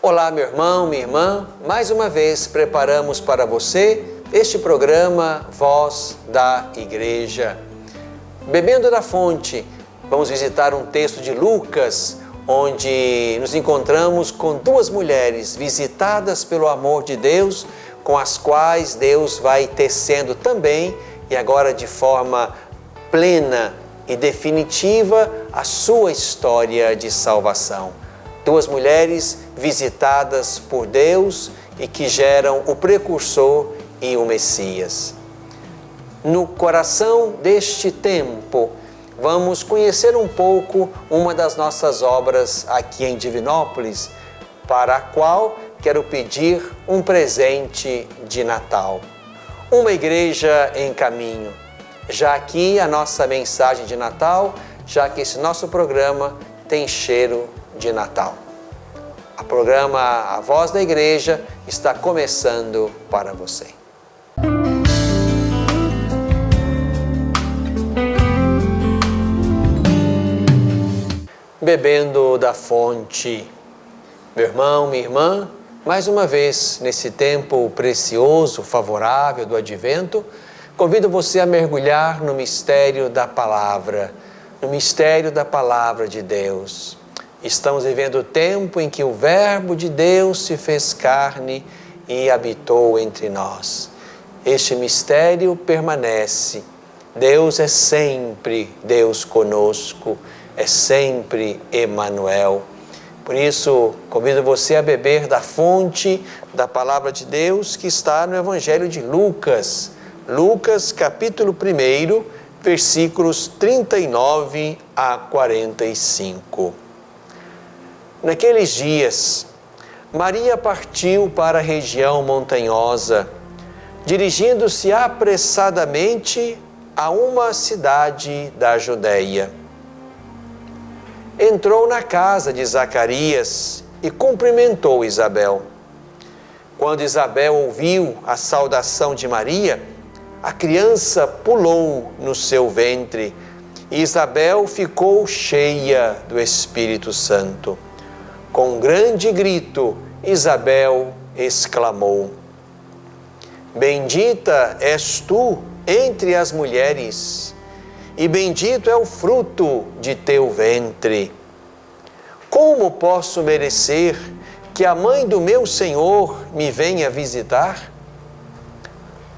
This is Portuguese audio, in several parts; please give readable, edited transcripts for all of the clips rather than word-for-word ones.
Olá, meu irmão, minha irmã. Mais uma vez preparamos para você este programa Voz da Igreja. Bebendo da fonte, vamos visitar um texto de Lucas, onde nos encontramos com duas mulheres visitadas pelo amor de Deus, com as quais Deus vai tecendo também, e agora de forma plena e definitiva, a sua história de salvação. Duas mulheres visitadas por Deus e que geram o precursor e o Messias. No coração deste tempo, vamos conhecer um pouco uma das nossas obras aqui em Divinópolis, para a qual quero pedir um presente de Natal. Uma igreja em caminho. Já aqui a nossa mensagem de Natal, já que esse nosso programa tem cheiro de Natal. O programa A Voz da Igreja está começando para você. Bebendo da fonte. Meu irmão, minha irmã, mais uma vez, nesse tempo precioso, favorável do Advento, convido você a mergulhar no mistério da palavra, no mistério da palavra de Deus. Estamos vivendo o tempo em que o Verbo de Deus se fez carne e habitou entre nós. Este mistério permanece. Deus é sempre Deus conosco, é sempre Emanuel. Por isso, convido você a beber da fonte da palavra de Deus que está no Evangelho de Lucas. Lucas, capítulo 1, versículos 39 a 45. Naqueles dias, Maria partiu para a região montanhosa, dirigindo-se apressadamente a uma cidade da Judeia. Entrou na casa de Zacarias e cumprimentou Isabel. Quando Isabel ouviu a saudação de Maria, a criança pulou no seu ventre e Isabel ficou cheia do Espírito Santo. Com um grande grito, Isabel exclamou: Bendita és tu entre as mulheres, e bendito é o fruto de teu ventre. Como posso merecer que a mãe do meu Senhor me venha visitar?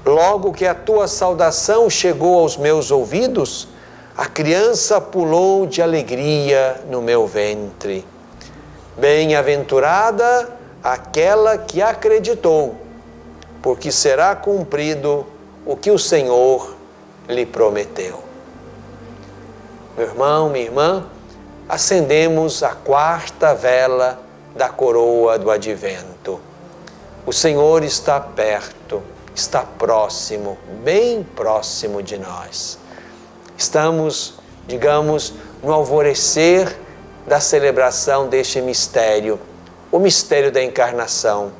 Logo que a tua saudação chegou aos meus ouvidos, a criança pulou de alegria no meu ventre. Bem-aventurada aquela que acreditou, porque será cumprido o que o Senhor lhe prometeu. Meu irmão, minha irmã, acendemos a quarta vela da coroa do Advento. O Senhor está perto, está próximo, bem próximo de nós. Estamos, digamos, no alvorecer da celebração deste mistério, o mistério da encarnação,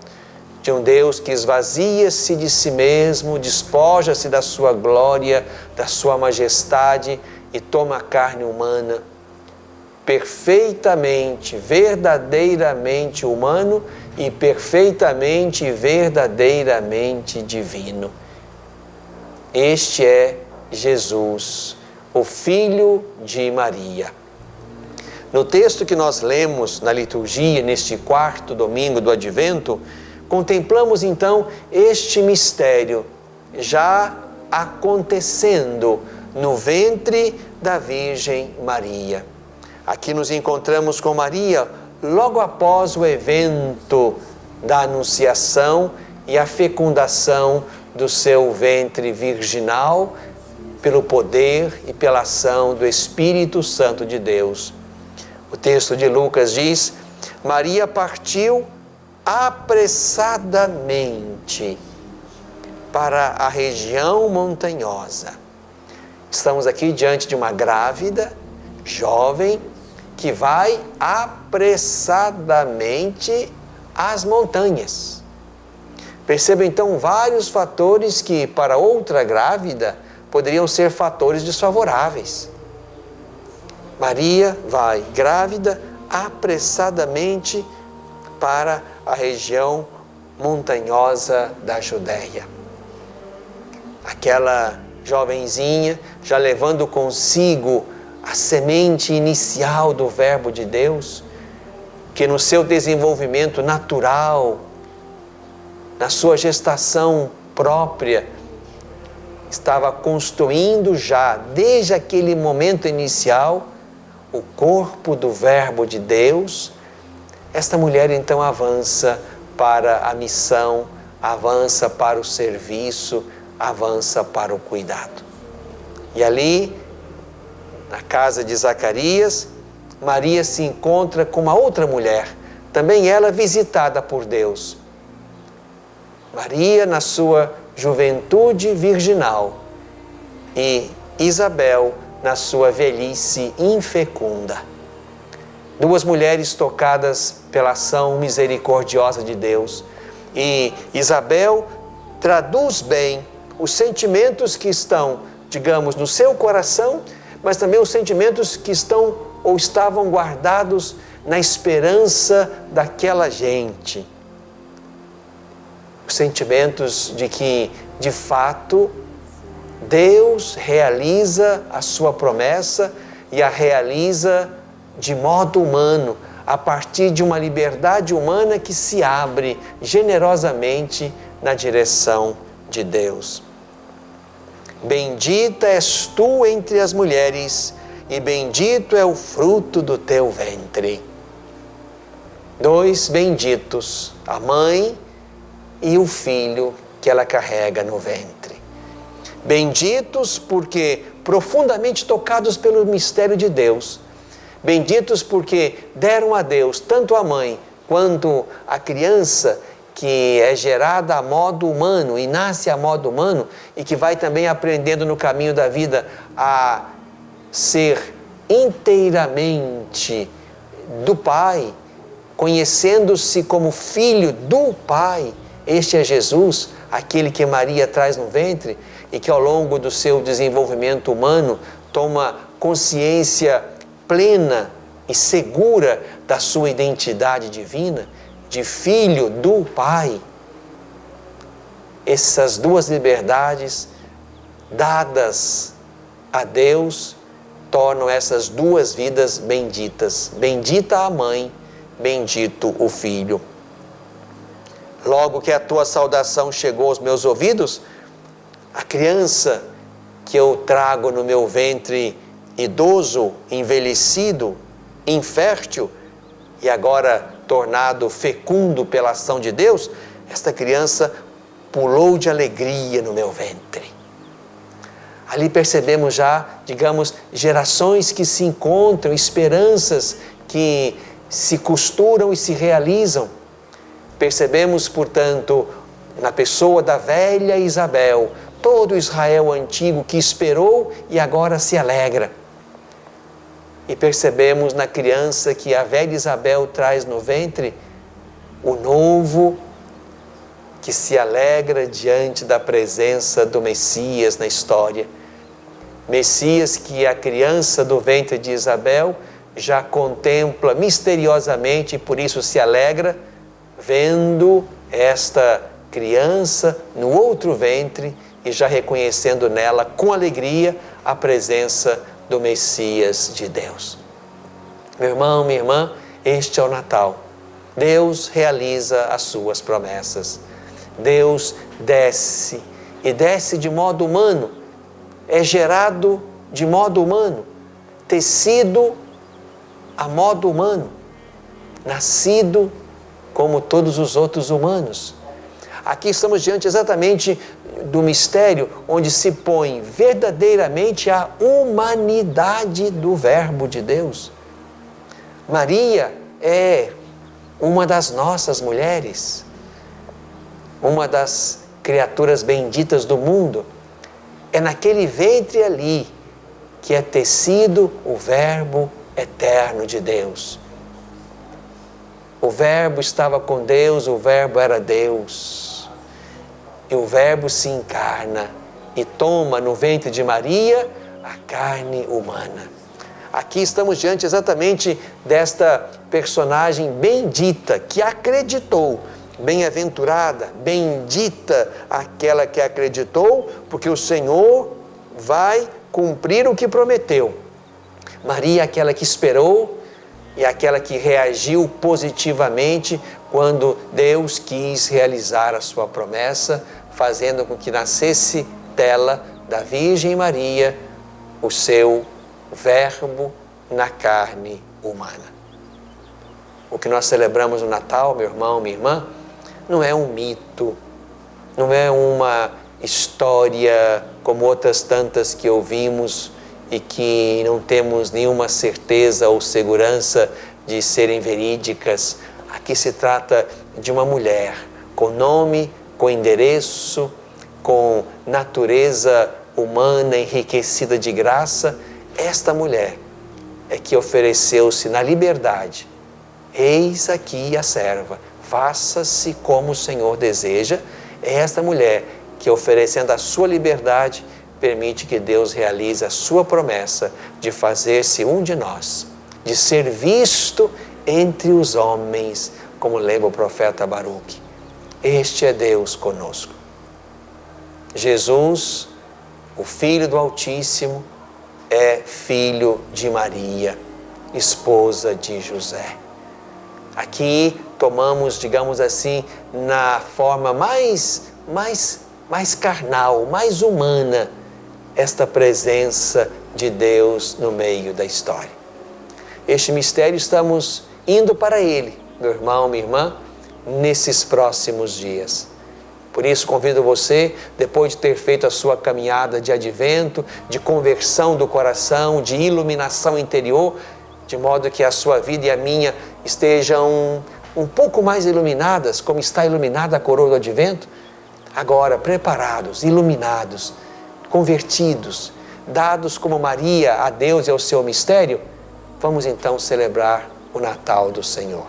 de um Deus que esvazia-se de si mesmo, despoja-se da sua glória, da sua majestade e toma a carne humana, perfeitamente, verdadeiramente humano e perfeitamente, verdadeiramente divino. Este é Jesus, o Filho de Maria. No texto que nós lemos na liturgia, neste quarto domingo do Advento, contemplamos então este mistério já acontecendo no ventre da Virgem Maria. Aqui nos encontramos com Maria logo após o evento da Anunciação e a fecundação do seu ventre virginal pelo poder e pela ação do Espírito Santo de Deus. O texto de Lucas diz: Maria partiu apressadamente para a região montanhosa. Estamos aqui diante de uma grávida, jovem, que vai apressadamente às montanhas. Perceba então vários fatores que para outra grávida poderiam ser fatores desfavoráveis. Maria vai grávida apressadamente para a região montanhosa da Judéia. Aquela jovenzinha já levando consigo a semente inicial do Verbo de Deus, que no seu desenvolvimento natural, na sua gestação própria, estava construindo já, desde aquele momento inicial, o corpo do Verbo de Deus. Esta mulher então avança para a missão, avança para o serviço, avança para o cuidado. E ali, na casa de Zacarias, Maria se encontra com uma outra mulher, também ela visitada por Deus. Maria na sua juventude virginal e Isabel na sua velhice infecunda. Duas mulheres tocadas pela ação misericordiosa de Deus. E Isabel traduz bem os sentimentos que estão, digamos, no seu coração, mas também os sentimentos que estão ou estavam guardados na esperança daquela gente. Os sentimentos de que, de fato, Deus realiza a sua promessa e a realiza de modo humano, a partir de uma liberdade humana que se abre generosamente na direção de Deus. Bendita és tu entre as mulheres, e bendito é o fruto do teu ventre. Dois benditos, a mãe e o filho que ela carrega no ventre. Benditos porque profundamente tocados pelo mistério de Deus. Benditos porque deram a Deus, tanto a mãe quanto a criança, que é gerada a modo humano e nasce a modo humano e que vai também aprendendo no caminho da vida a ser inteiramente do Pai, conhecendo-se como filho do Pai. Este é Jesus, aquele que Maria traz no ventre e que ao longo do seu desenvolvimento humano toma consciência plena e segura da sua identidade divina, de filho do Pai. Essas duas liberdades dadas a Deus tornam essas duas vidas benditas. Bendita a mãe, bendito o filho. Logo que a tua saudação chegou aos meus ouvidos, a criança que eu trago no meu ventre, idoso, envelhecido, infértil, e agora tornado fecundo pela ação de Deus, esta criança pulou de alegria no meu ventre. Ali percebemos já, digamos, gerações que se encontram, esperanças que se costuram e se realizam. Percebemos, portanto, na pessoa da velha Isabel, todo o Israel antigo que esperou e agora se alegra. E percebemos na criança que a velha Isabel traz no ventre o novo que se alegra diante da presença do Messias na história. Messias que a criança do ventre de Isabel já contempla misteriosamente e por isso se alegra, vendo esta criança no outro ventre e já reconhecendo nela com alegria a presença do Messias de Deus. Meu irmão, minha irmã, este é o Natal. Deus realiza as suas promessas. Deus desce, e desce de modo humano, é gerado de modo humano, tecido a modo humano, nascido como todos os outros humanos. Aqui estamos diante exatamente do mistério onde se põe verdadeiramente a humanidade do Verbo de Deus. Maria é uma das nossas mulheres, uma das criaturas benditas do mundo. É naquele ventre ali que é tecido o Verbo eterno de Deus. O Verbo estava com Deus, o Verbo era Deus. E o Verbo se encarna e toma no ventre de Maria a carne humana. Aqui estamos diante exatamente desta personagem bendita que acreditou. Bem-aventurada, bendita aquela que acreditou, porque o Senhor vai cumprir o que prometeu. Maria, aquela que esperou e aquela que reagiu positivamente quando Deus quis realizar a sua promessa, fazendo com que nascesse dela, da Virgem Maria, o seu Verbo na carne humana. O que nós celebramos no Natal, meu irmão, minha irmã, não é um mito, não é uma história como outras tantas que ouvimos e que não temos nenhuma certeza ou segurança de serem verídicas. Aqui se trata de uma mulher com nome, com endereço, com natureza humana enriquecida de graça. Esta mulher é que ofereceu-se na liberdade. Eis aqui a serva, faça-se como o Senhor deseja. É esta mulher que, oferecendo a sua liberdade, permite que Deus realize a sua promessa de fazer-se um de nós, de ser visto entre os homens, como lembra o profeta Baruque. Este é Deus conosco. Jesus, o Filho do Altíssimo, é filho de Maria, esposa de José. Aqui tomamos, digamos assim, na forma mais carnal, mais humana, esta presença de Deus no meio da história. Este mistério estamos indo para ele, meu irmão, minha irmã, nesses próximos dias. Por isso convido você, depois de ter feito a sua caminhada de advento, de conversão do coração, de iluminação interior, de modo que a sua vida e a minha estejam um pouco mais iluminadas, como está iluminada a coroa do advento, agora preparados, iluminados, convertidos, dados como Maria a Deus e ao seu mistério, vamos então celebrar o Natal do Senhor.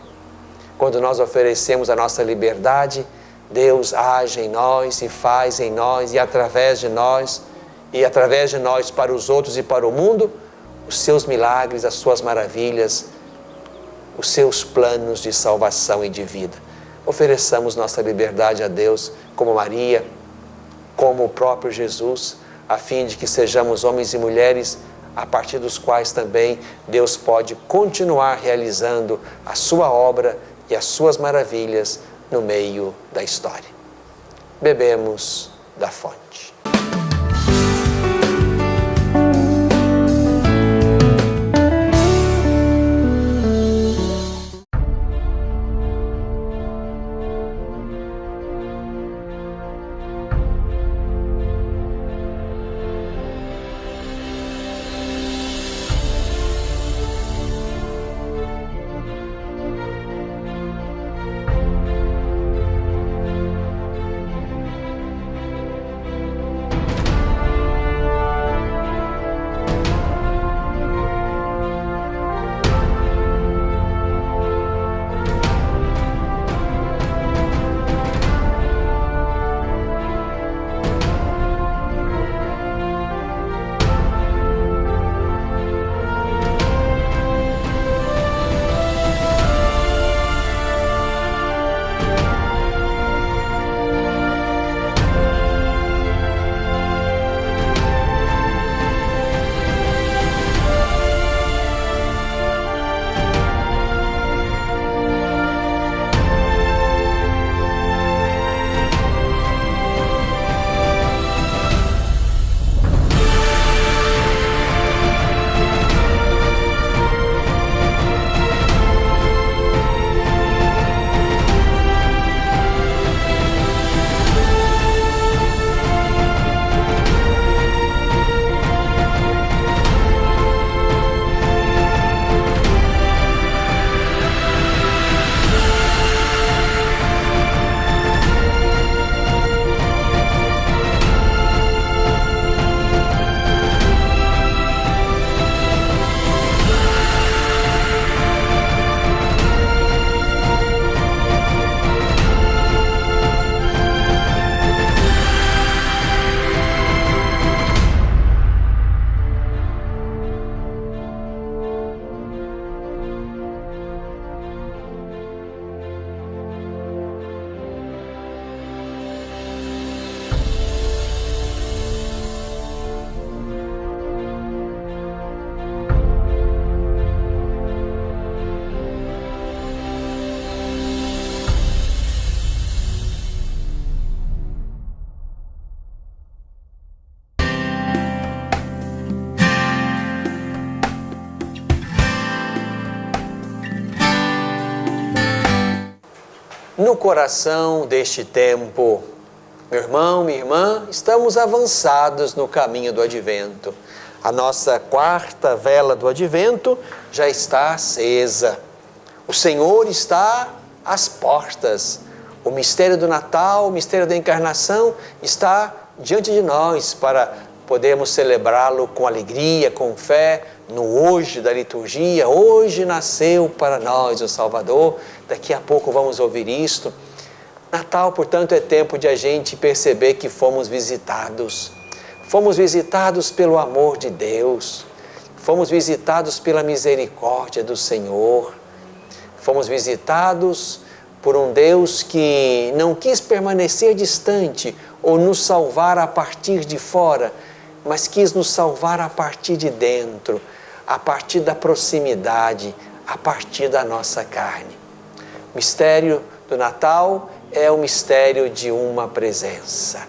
Quando nós oferecemos a nossa liberdade, Deus age em nós e faz em nós e através de nós para os outros e para o mundo, os seus milagres, as suas maravilhas, os seus planos de salvação e de vida. Ofereçamos nossa liberdade a Deus como Maria, como o próprio Jesus, a fim de que sejamos homens e mulheres a partir dos quais também Deus pode continuar realizando a sua obra e as suas maravilhas no meio da história. Bebemos da fonte. no coração deste tempo. Meu irmão, minha irmã, estamos avançados no caminho do Advento. A nossa quarta vela do Advento já está acesa. O Senhor está às portas. O mistério do Natal, o mistério da encarnação está diante de nós para podermos celebrá-lo com alegria, com fé, no hoje da liturgia. Hoje nasceu para nós o Salvador. Daqui a pouco vamos ouvir isto. Natal, portanto, é tempo de a gente perceber que fomos visitados. Fomos visitados pelo amor de Deus. Fomos visitados pela misericórdia do Senhor. Fomos visitados por um Deus que não quis permanecer distante ou nos salvar a partir de fora, mas quis nos salvar a partir de dentro, a partir da proximidade, a partir da nossa carne. O mistério do Natal é o mistério de uma presença.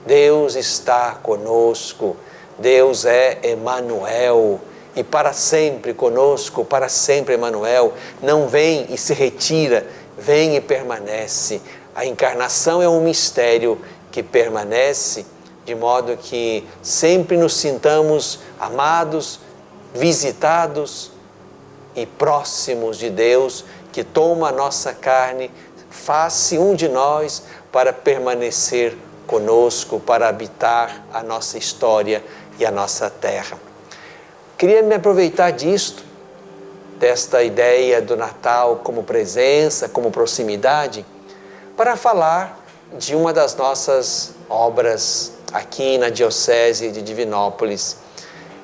Deus está conosco, Deus é Emanuel, e para sempre conosco, para sempre Emanuel. Não vem e se retira, vem e permanece. A encarnação é um mistério que permanece, de modo que sempre nos sintamos amados, visitados e próximos de Deus, que toma a nossa carne, faz-se um de nós para permanecer conosco, para habitar a nossa história e a nossa terra. Queria me aproveitar disto, desta ideia do Natal como presença, como proximidade, para falar de uma das nossas obras aqui na Diocese de Divinópolis.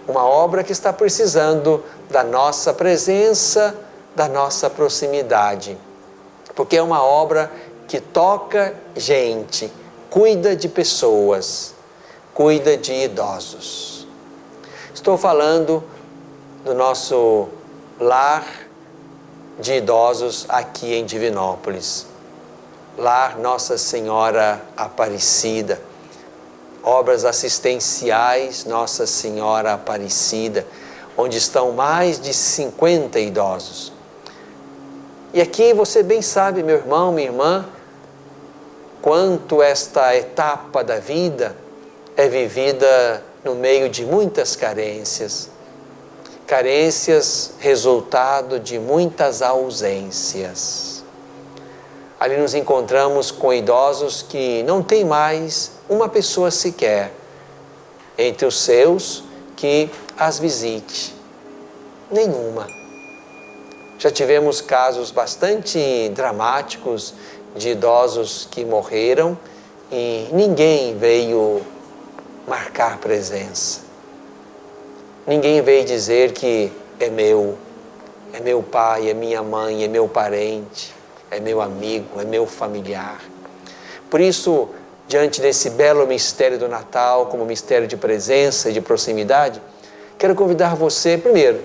Uma obra que está precisando da nossa presença, da nossa proximidade, porque é uma obra que toca gente, cuida de pessoas, cuida de idosos. Estou falando do nosso lar de idosos aqui em Divinópolis. Lar Nossa Senhora Aparecida. Obras assistenciais Nossa Senhora Aparecida, onde estão mais de 50 idosos. E aqui você bem sabe, meu irmão, minha irmã, quanto esta etapa da vida é vivida no meio de muitas carências. Carências resultado de muitas ausências. Ali nos encontramos com idosos que não têm mais uma pessoa sequer entre os seus que as visite. Nenhuma. Já tivemos casos bastante dramáticos de idosos que morreram e ninguém veio marcar presença. Ninguém veio dizer que é meu pai, é minha mãe, é meu parente, é meu amigo, é meu familiar. Por isso, diante desse belo mistério do Natal, como mistério de presença e de proximidade, quero convidar você, primeiro,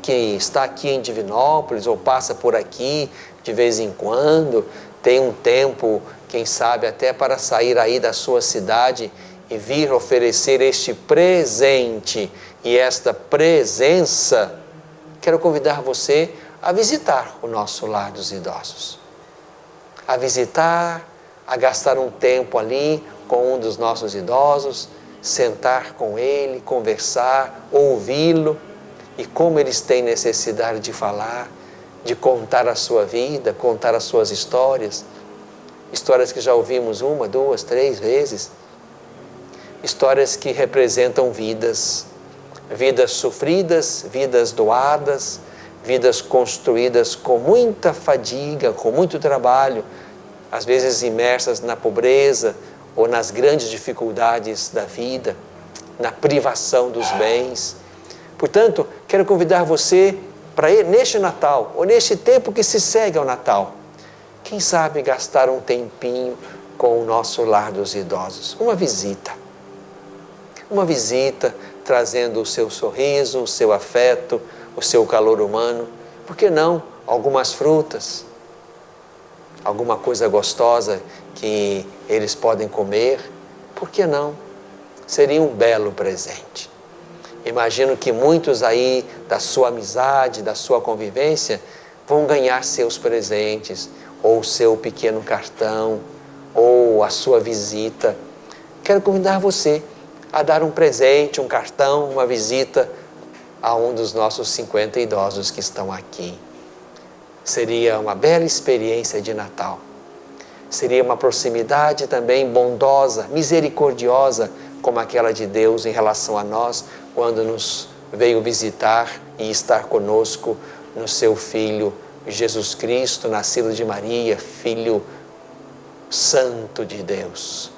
que está aqui em Divinópolis ou passa por aqui de vez em quando, tem um tempo, quem sabe até para sair aí da sua cidade e vir oferecer este presente e esta presença, quero convidar você a visitar o nosso lar dos idosos. A visitar, a gastar um tempo ali com um dos nossos idosos, sentar com ele, conversar, ouvi-lo, e como eles têm necessidade de falar, de contar a sua vida, contar as suas histórias, histórias que já ouvimos 1, 2, 3 vezes, histórias que representam vidas, vidas sofridas, vidas doadas, vidas construídas com muita fadiga, com muito trabalho, às vezes imersas na pobreza ou nas grandes dificuldades da vida, na privação dos bens. Portanto, quero convidar você para ir neste Natal, ou neste tempo que se segue ao Natal, quem sabe gastar um tempinho com o nosso lar dos idosos. Uma visita trazendo o seu sorriso, o seu afeto, o seu calor humano. Por que não algumas frutas, alguma coisa gostosa que eles podem comer? Por que não? Seria um belo presente. Imagino que muitos aí da sua amizade, da sua convivência, vão ganhar seus presentes. ou o seu pequeno cartão, ou a sua visita. Quero convidar você a dar um presente, um cartão, uma visita a um dos nossos 50 idosos que estão aqui. Seria uma bela experiência de Natal. Seria uma proximidade também bondosa, misericordiosa, como aquela de Deus em relação a nós, quando nos veio visitar e estar conosco no seu Filho Jesus Cristo, nascido de Maria, Filho Santo de Deus.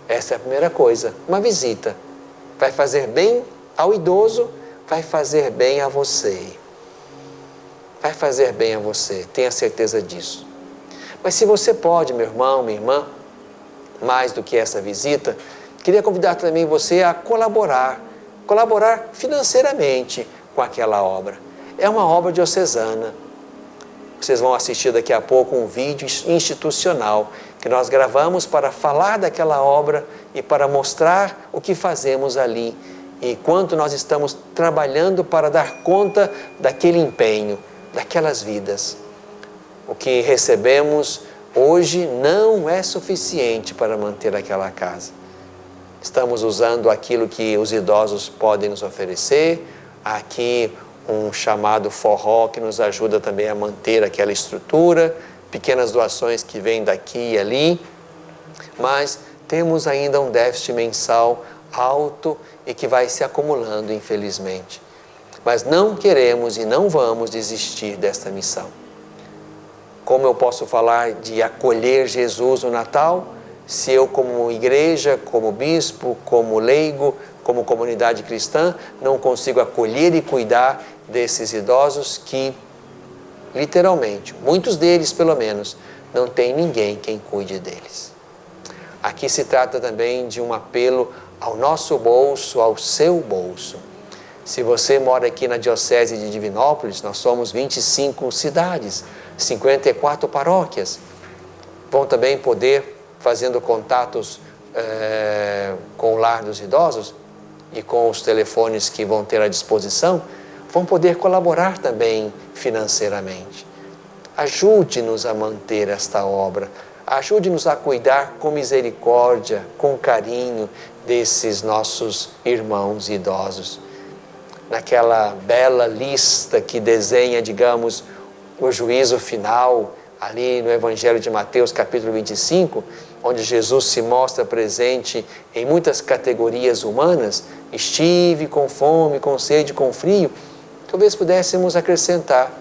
Essa é a primeira coisa, uma visita. Vai fazer bem ao idoso, vai fazer bem a você. Vai fazer bem a você, tenha certeza disso. Mas se você pode, meu irmão, minha irmã, mais do que essa visita, queria convidar também você a colaborar financeiramente com aquela obra. É uma obra diocesana. Vocês vão assistir daqui a pouco um vídeo institucional que nós gravamos para falar daquela obra e para mostrar o que fazemos ali e quanto nós estamos trabalhando para dar conta daquele empenho, daquelas vidas. O que recebemos hoje não é suficiente para manter aquela casa. Estamos usando aquilo que os idosos podem nos oferecer, aqui um chamado forró que nos ajuda também a manter aquela estrutura, pequenas doações que vêm daqui e ali, mas temos ainda um déficit mensal alto e que vai se acumulando, infelizmente. Mas não queremos e não vamos desistir desta missão. Como eu posso falar de acolher Jesus no Natal, se eu como igreja, como bispo, como leigo, como comunidade cristã, não consigo acolher e cuidar desses idosos que, literalmente, muitos deles pelo menos, não tem ninguém quem cuide deles. Aqui se trata também de um apelo ao nosso bolso, ao seu bolso. Se você mora aqui na Diocese de Divinópolis, nós somos 25 cidades, 54 paróquias. Vão também poder, fazendo contatos com o Lar dos Idosos e com os telefones que vão ter à disposição, vão poder colaborar também financeiramente. Ajude-nos a manter esta obra, ajude-nos a cuidar com misericórdia, com carinho desses nossos irmãos idosos. Naquela bela lista que desenha, digamos, o juízo final, ali no Evangelho de Mateus, capítulo 25, onde Jesus se mostra presente em muitas categorias humanas, estive com fome, com sede, com frio, talvez pudéssemos acrescentar,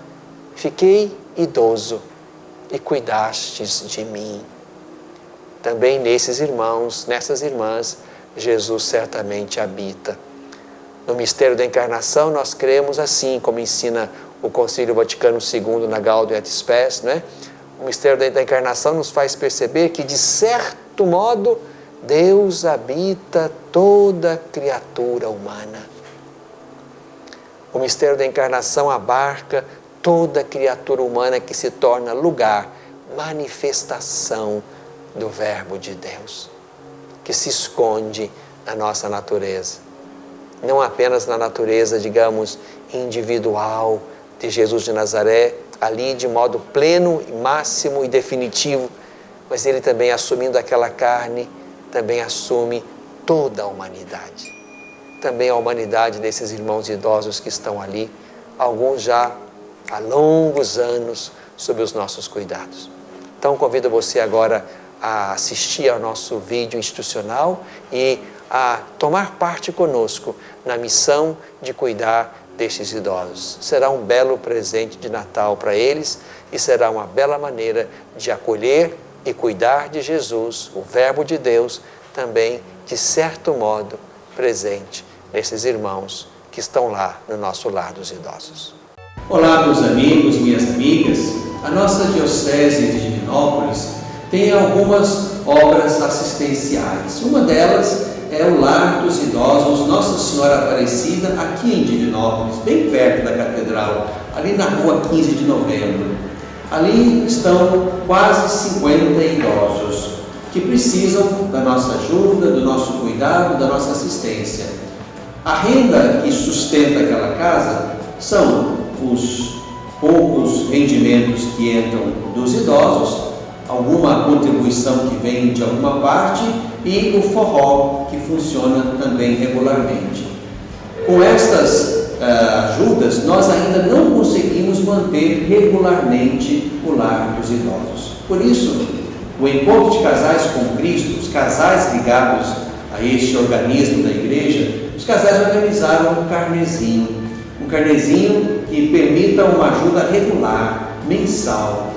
fiquei idoso e cuidastes de mim. Também nesses irmãos, nessas irmãs, Jesus certamente habita. No mistério da encarnação, nós cremos assim, como ensina o Concílio Vaticano II na Gaudium et Spes, né? O mistério da encarnação nos faz perceber que, de certo modo, Deus habita toda criatura humana. O mistério da encarnação abarca toda criatura humana que se torna lugar, manifestação do Verbo de Deus, que se esconde na nossa natureza. Não apenas na natureza, digamos, individual de Jesus de Nazaré, ali de modo pleno, máximo e definitivo, mas ele também, assumindo aquela carne, também assume toda a humanidade. Também a humanidade desses irmãos idosos que estão ali, alguns já há longos anos sob os nossos cuidados. Então convido você agora a assistir ao nosso vídeo institucional e a tomar parte conosco na missão de cuidar destes idosos. Será um belo presente de Natal para eles e será uma bela maneira de acolher e cuidar de Jesus, o Verbo de Deus, também, de certo modo, presente nesses irmãos que estão lá no nosso lar dos idosos. Olá, meus amigos, minhas amigas. A nossa Diocese de Divinópolis tem algumas obras assistenciais. Uma delas é o Lar dos Idosos Nossa Senhora Aparecida, aqui em Divinópolis, bem perto da Catedral, ali na rua 15 de novembro. Ali estão quase 50 idosos que precisam da nossa ajuda, do nosso cuidado, da nossa assistência. A renda que sustenta aquela casa são os poucos rendimentos que entram dos idosos, alguma contribuição que vem de alguma parte e o forró, que funciona também regularmente. Com estas ajudas, nós ainda não conseguimos manter regularmente o lar dos idosos. Por isso, o Encontro de Casais com Cristo, os casais ligados a este organismo da igreja, os casais organizaram um carnezinho que permita uma ajuda regular, mensal.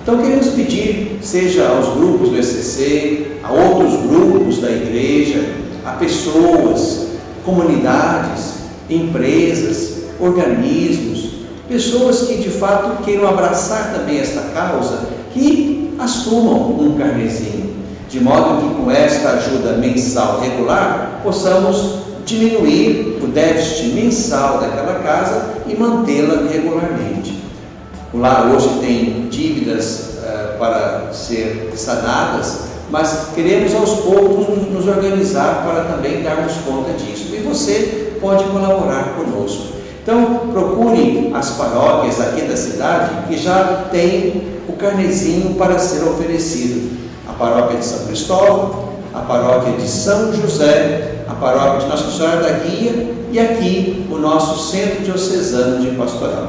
Então queremos pedir, seja aos grupos do ECC, a outros grupos da igreja, a pessoas, comunidades, empresas, organismos, pessoas que de fato queiram abraçar também esta causa, que assumam um carnezinho, de modo que com esta ajuda mensal regular possamos diminuir o déficit mensal daquela casa e mantê-la regularmente. O lar hoje tem dívidas para ser sanadas, mas queremos aos poucos nos organizar para também darmos conta disso. E você pode colaborar conosco. Então, procure as paróquias aqui da cidade que já têm o carnezinho para ser oferecido. A paróquia de São Cristóvão, a paróquia de São José, a paróquia de Nossa Senhora da Guia e aqui o nosso Centro Diocesano de Pastoral.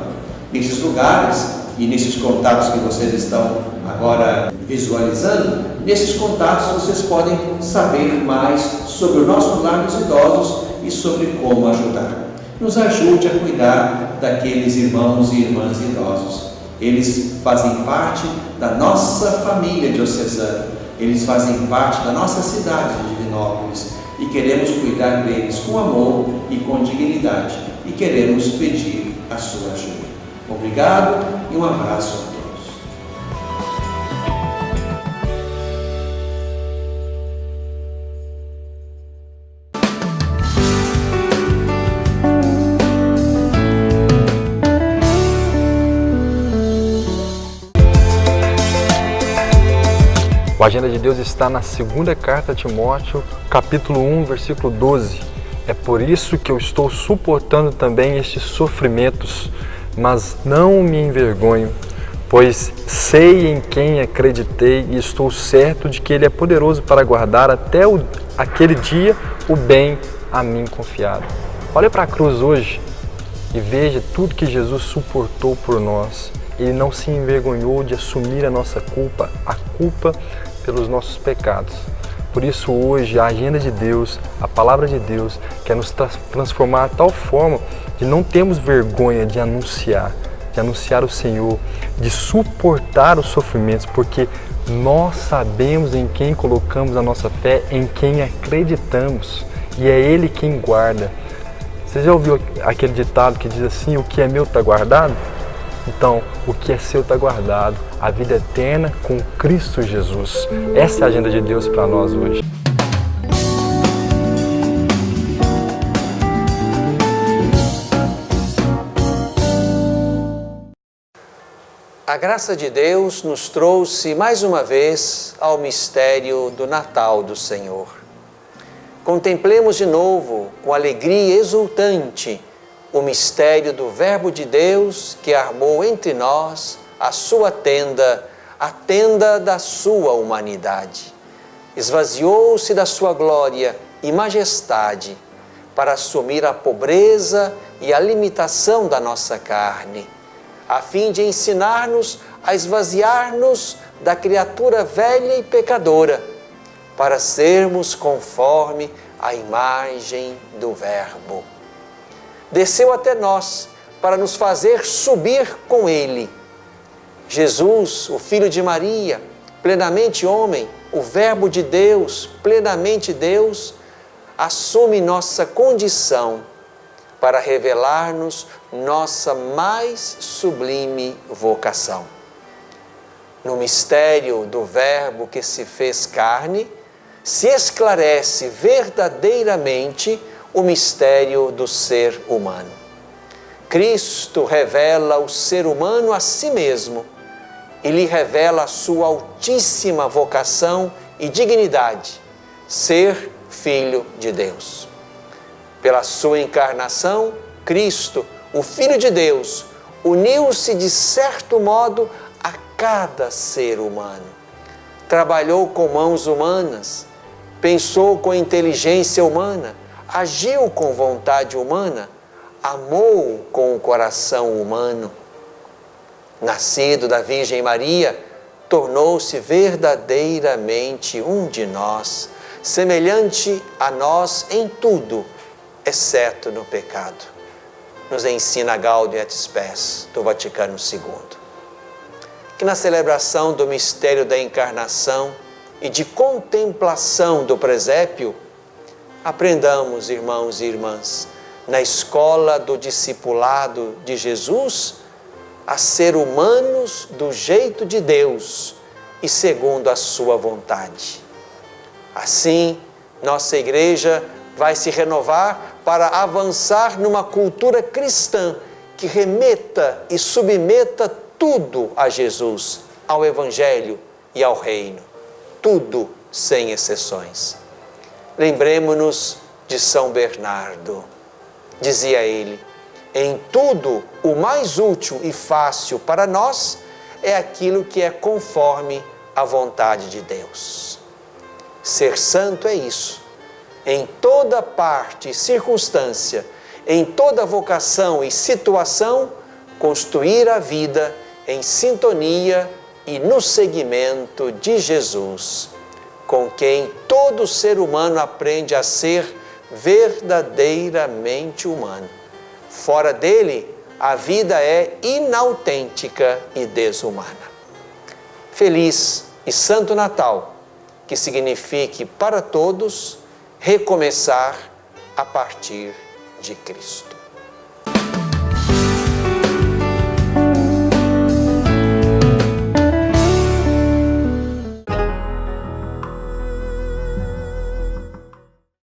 Nesses lugares e nesses contatos que vocês estão agora visualizando, nesses contatos vocês podem saber mais sobre o nosso lar dos idosos e sobre como ajudar. Nos ajude a cuidar daqueles irmãos e irmãs idosos. Eles fazem parte da nossa família diocesana, eles fazem parte da nossa cidade de Divinópolis e queremos cuidar deles com amor e com dignidade e queremos pedir a sua ajuda. Obrigado e um abraço a todos. O Agenda de Deus está na segunda carta a Timóteo, capítulo 1, versículo 12. É por isso que eu estou suportando também estes sofrimentos, mas não me envergonho, pois sei em quem acreditei e estou certo de que Ele é poderoso para guardar até aquele dia o bem a mim confiado. Olha para a cruz hoje e veja tudo que Jesus suportou por nós. Ele não se envergonhou de assumir a nossa culpa, a culpa pelos nossos pecados. Por isso hoje a agenda de Deus, a palavra de Deus, quer nos transformar de tal forma de não termos vergonha de anunciar o Senhor, de suportar os sofrimentos, porque nós sabemos em quem colocamos a nossa fé, em quem acreditamos, e é Ele quem guarda. Você já ouviu aquele ditado que diz assim, o que é meu está guardado? Então, o que é seu está guardado, a vida eterna com Cristo Jesus. Essa é a agenda de Deus para nós hoje. A graça de Deus nos trouxe mais uma vez ao mistério do Natal do Senhor. Contemplemos de novo, com alegria exultante, o mistério do Verbo de Deus que armou entre nós a sua tenda, a tenda da sua humanidade. Esvaziou-se da sua glória e majestade para assumir a pobreza e a limitação da nossa carne, a fim de ensinar-nos a esvaziar-nos da criatura velha e pecadora, para sermos conforme a imagem do Verbo. Desceu até nós para nos fazer subir com Ele. Jesus, o Filho de Maria, plenamente homem, o Verbo de Deus, plenamente Deus, assume nossa condição para revelar-nos nossa mais sublime vocação. No mistério do Verbo que se fez carne, se esclarece verdadeiramente o mistério do ser humano. Cristo revela o ser humano a si mesmo e lhe revela a sua altíssima vocação e dignidade, ser Filho de Deus. Pela sua encarnação, Cristo, o Filho de Deus, uniu-se de certo modo a cada ser humano. Trabalhou com mãos humanas, pensou com inteligência humana, agiu com vontade humana, amou com o coração humano. Nascido da Virgem Maria, tornou-se verdadeiramente um de nós, semelhante a nós em tudo, exceto no pecado. Nos ensina Gaudium et Spes do Vaticano II. Que na celebração do mistério da encarnação e de contemplação do presépio, aprendamos, irmãos e irmãs, na escola do discipulado de Jesus, a ser humanos do jeito de Deus e segundo a sua vontade. Assim, nossa igreja vai se renovar para avançar numa cultura cristã que remeta e submeta tudo a Jesus, ao Evangelho e ao Reino. Tudo sem exceções. Lembremo-nos de São Bernardo. Dizia ele: em tudo, o mais útil e fácil para nós é aquilo que é conforme a vontade de Deus. Ser santo é isso. Em toda parte e circunstância, em toda vocação e situação, construir a vida em sintonia e no seguimento de Jesus, com quem todo ser humano aprende a ser verdadeiramente humano. Fora dele, a vida é inautêntica e desumana. Feliz e Santo Natal, que signifique para todos recomeçar a partir de Cristo.